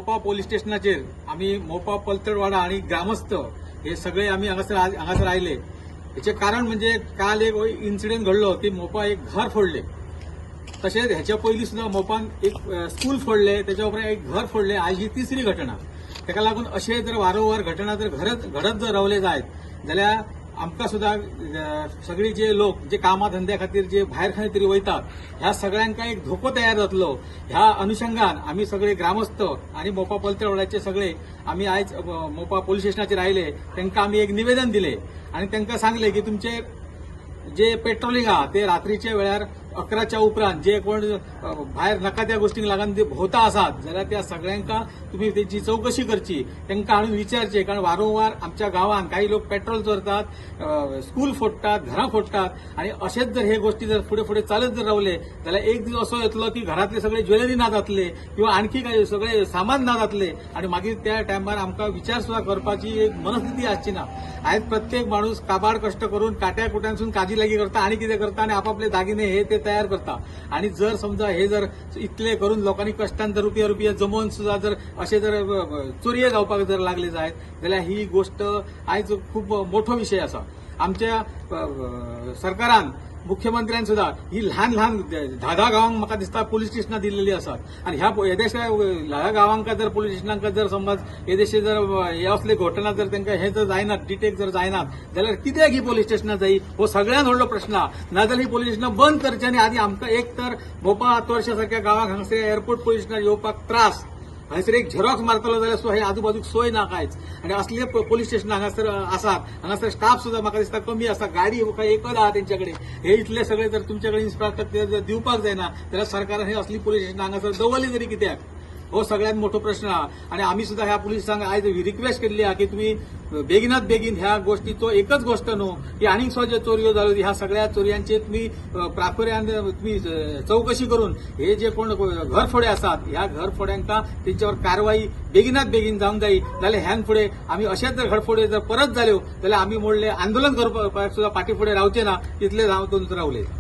मोपा पोलीस स्टेशनाचेर आम्ही मोपा पलतडवाडा आणि ग्रामस्थ हे सगळे आम्ही हांगासर आयले। हेचे कारण म्हणजे काल एक इन्सिडेंट घडलो की मोपा एक घर फोडले, तसेच ह्याच्या पयलीं सुद्धा मोपान एक स्कूल फोडले, त्याच्या उपरांत एक घर फोडले। आज ही तिसरी घटना। ताका लागून अशे जर वारंवार घटना जर घडत जर रावले जायत जाल्यार आमकां सुद्धा सगळी जे लोक जे कामा धंद्या खातीर जे भायर खंय तरी वयतात ह्या सगळ्यांका एक धोको तयार जातलो। ह्या अनुषंगान आम्ही सगळे ग्रामस्थ आणि मोपा पलतडवाड्याचे सगळे आम्ही आज मोपा पोलीस स्टेशनाचेर आयले। तांकां आम्ही एक निवेदन दिले आणि तांकां सांगले की तुमचे जे पेट्रोलिंग आहा ते रात्रीच्या वेळार 11च्या उपरांत जे कोण भायर नाका त्या गोष्टींक लागून जे भोवता आसात जाल्यार त्या सगळ्यांका तुम्ही त्याची चौकशी करची, तांकां हाडून विचारचे। कारण वारंवार आमच्या गांवांत काही लोक पेट्रोल चोरतात, स्कूल फोडटात, घरां फोडटात आणि अशेच जर हे गोष्टी जर फुडें फुडें चालत जर रावले जाल्यार एक दीस असो येतलो की घरातले सगळे ज्वेलरी ना जातले किंवा आणखी काही सगळे सामान ना जातले आणि मागीर त्या टायमार आमकां विचार सुद्धा करपाची एक मनस्थिती आसची ना। आयज प्रत्येक माणूस काबाड कष्ट करून काट्या कुट्यांसून काजी लागी करता आणि कितें करता आणि आपापले दागिने हे ते तयार करता। आणि जर समजा हे जर इतले करून लोकांनी कष्टान जर रुपया जमोवन सुद्धा जर असे जर चोरये जावपाक जर लागले जायत जाल्यार ही गोष्ट आयज खूप मोठो विषय आसा। आमच्या सरकारान मुख्यमंत्र्यान सुद्धा ही ल्हान ल्हान 10 गावांक म्हाका दिसता पोलीस स्टेशनां दिल्लेली आसात आणि ह्या येदेशा ल्हान गावांका जर पोलीस स्टेशनांका जर समज येदेशे जर हे असले घटना जर तांकां हे जर जायनात डिटेक्ट जर जायनात जाल्यार कित्याक ही पोलीस स्टेशनां जायी हो सगळ्यांत व्हडलो प्रश्न आहा। नाजाल्यार ही पोलीस स्टेशनां बंद करची आणि आदी आमकां एक तर मोपा तोरशा सारख्या गांवांक हांगासर एअरपोर्ट पोलीस स्टेशनार येवपाक त्रास, हांगासर एक झेरॉक्स मारतलो जाल्यार हे आजूबाजूक सोय ना कांयच आणि असले पोलीस स्टेशन हांगासर आसात। हांगासर स्टाफ सुद्धा म्हाका दिसता कमी आसा, गाडी एकच आहा तेंच्याकडे। हे इतले सगळे जर तुमच्याकडे इन्फ्रास्ट्रक्चर जर दिवपाक जायना जाल्यार सरकारान हे असली पोलीस स्टेशन हांगासर दवरली तरी कित्याक हो सगळ्यात मोठो प्रश्न आहा। आणि आम्ही सुद्धा ह्या पुलिसांक आयज रिक्वेस्ट केल्ली आहा की तुम्ही बेगिनात बेगीन ह्या गोष्टीचो एकच गोष्ट न्हू की आनीक सो ज्यो चोरयो जाल्यो ह्या सगळ्या चोरयांचे तुम्ही प्राखुर्यान तुम्ही चौकशी करून हे जे कोण घरफोडे आसात ह्या घरफोड्यांका तेंच्यावर कारवाई बेगिनात बेगीन जावंक जायी। जाल्यार ह्यान फुडें आमी अशेच जर घरफोडे जर परत जाल्यो जाल्यार आमी मोडले आंदोलन करपाक सुद्धा फाटीं फुडें रावचे ना, तितले रावले।